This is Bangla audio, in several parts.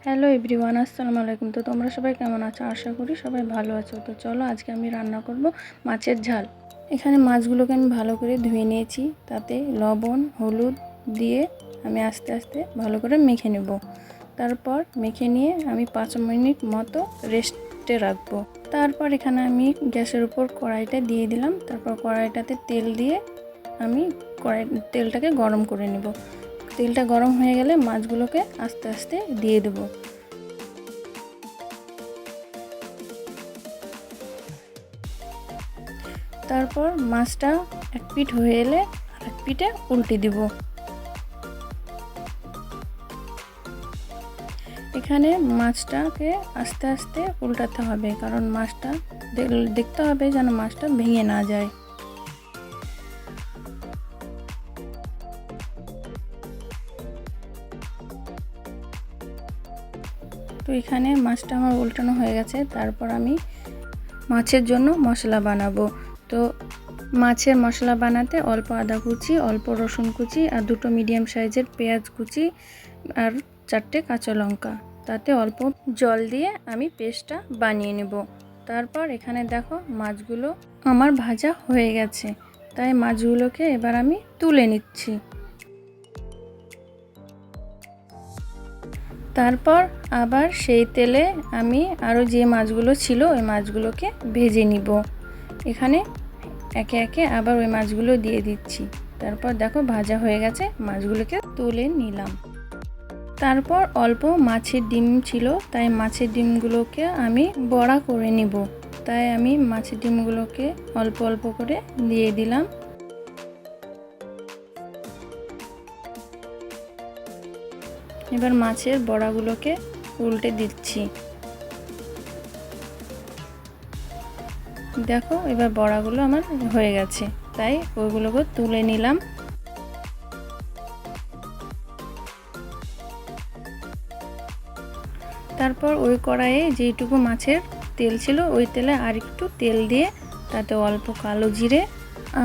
হ্যালো এভরিওয়ান, আসসালামু আলাইকুম। তো তোমরা সবাই কেমন আছো? আশা করি সবাই ভালো আছো। তো চলো আজকে আমি রান্না করব মাছের ঝাল। এখানে মাছগুলোকে আমি ভালো করে ধুয়ে নিয়েছি, তাতে লবণ হলুদ দিয়ে আমি আস্তে আস্তে ভালো করে মেখে নেব। তারপর মেখে নিয়ে আমি 5 মিনিট মতো রেস্টে রাখবো। তারপর এখানে আমি গ্যাসের উপর কড়াইটা দিয়ে দিলাম। তারপর কড়াইটাতে তেল দিয়ে আমি তেলটাকে গরম করে নেব। তেলটা গরম হয়ে গেলে মাছগুলোকে আস্তে আস্তে দিয়ে দেব। তারপর মাছটা এক পিঠ হয়ে এলে আরেক পিঠে উল্টে দিব। এখানে মাছটাকে আস্তে আস্তে উল্টাতে হবে, কারণ মাছটা দেখতে হবে যেন মাছটা ভেঙে না যায়। তো এখানে মাছটা আমার উল্টানো হয়ে গেছে। তারপর আমি মাছের জন্য মশলা বানাবো। তো মাছের মশলা বানাতে অল্প আদা কুচি, অল্প রসুন কুচি আর 2টো মিডিয়াম সাইজের পেঁয়াজ কুচি আর 4টে কাঁচা লঙ্কা, তাতে অল্প জল দিয়ে আমি পেস্টটা বানিয়ে নেব। তারপর এখানে দেখো মাছগুলো আমার ভাজা হয়ে গেছে, তাই মাছগুলোকে এবার আমি তুলে নিচ্ছি। তারপর আবার সেই তেলে আমি আরও যে মাছগুলো ছিল ওই মাছগুলোকে ভেজে নিব। এখানে একে একে আবার ওই মাছগুলো দিয়ে দিচ্ছি। তারপর দেখো ভাজা হয়ে গেছে, মাছগুলোকে তুলে নিলাম। তারপর অল্প মাছের ডিম ছিল, তাই মাছের ডিমগুলোকে আমি বড়া করে নিব। তাই আমি মাছের ডিমগুলোকে অল্প অল্প করে দিয়ে দিলাম। এবার মাছের বড়াগুলোকে উল্টে দিচ্ছি। দেখো এবার বড়াগুলো আমার হয়ে গেছে, তাই ওইগুলোকে তুলে নিলাম। তারপর ওই কড়াইয়ে যেইটুকু মাছের তেল ছিল ওই তেলে আর একটু তেল দিয়ে তাতে অল্প কালো জিরে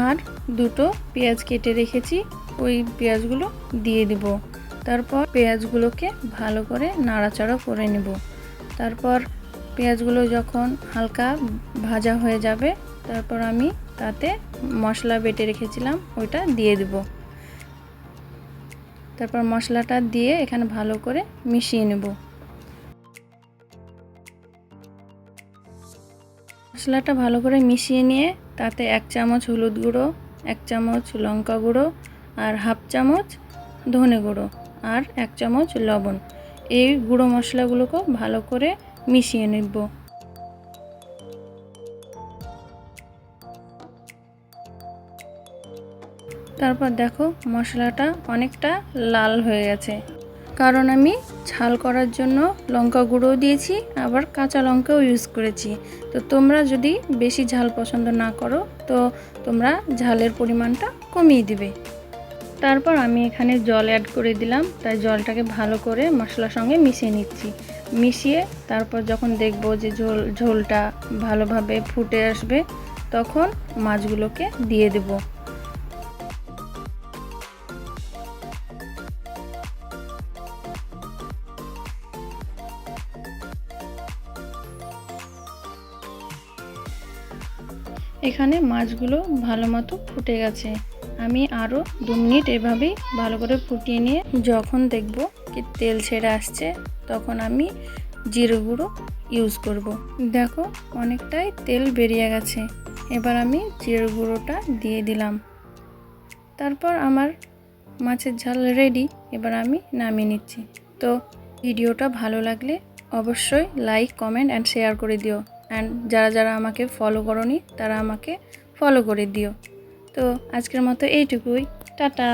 আর 2টো পেঁয়াজ কেটে রেখেছি, ওই পেঁয়াজগুলো দিয়ে দিব। তারপর পেঁয়াজগুলোকে ভালো করে নাড়াচাড়া করে নেব। তারপর পেঁয়াজগুলো যখন হালকা ভাজা হয়ে যাবে, তারপর আমি তাতে মশলা বেটে রেখেছিলাম ওইটা দিয়ে দেব। তারপর মশলাটা দিয়ে এখানে ভালো করে মিশিয়ে নেব। মশলাটা ভালো করে মিশিয়ে নিয়ে তাতে 1 চামচ হলুদ গুঁড়ো, 1 চামচ লঙ্কা গুঁড়ো আর হাফ চামচ ধনে গুঁড়ো আর 1 চামচ লবণ, এই গুঁড়ো মশলাগুলোকে ভালো করে মিশিয়ে নেব। তারপর দেখো মশলাটা অনেকটা লাল হয়ে গেছে, কারণ আমি ঝাল করার জন্য লঙ্কা গুঁড়োও দিয়েছি, আবার কাঁচা লঙ্কাও ইউজ করেছি। তো তোমরা যদি বেশি ঝাল পছন্দ না করো তো তোমরা ঝালের পরিমাণটা কমিয়ে দিবে। তারপর আমি এখানে জল অ্যাড করে দিলাম, তাই জলটাকে ভালো করে মশলার সঙ্গে মিশিয়ে নিচ্ছি। মিশিয়ে তারপর যখন দেখব যে ঝোলটা ভালোভাবে ফুটে আসবে, তখন মাছগুলোকে দিয়ে দেব। এখানে মাছগুলো ভালো মতো ফুটে গেছে। আমি আরও 2 মিনিট এভাবেই ভালো করে ফুটিয়ে নিয়ে যখন দেখব কি তেল ছেড়ে আসছে, তখন আমি জিরে গুঁড়ো ইউজ করব। দেখো অনেকটাই তেল বেরিয়ে গেছে, এবার আমি জিরে গুঁড়োটা দিয়ে দিলাম। তারপর আমার মাছের ঝাল রেডি। এবার আমি নামিয়ে নিচ্ছি। তো ভিডিওটা ভালো লাগলে অবশ্যই লাইক কমেন্ট অ্যান্ড শেয়ার করে দিও। অ্যান্ড যারা যারা আমাকে ফলো করোনি তারা আমাকে ফলো করে দিও। তো আজকের মতো এইটুকুই, টাটা।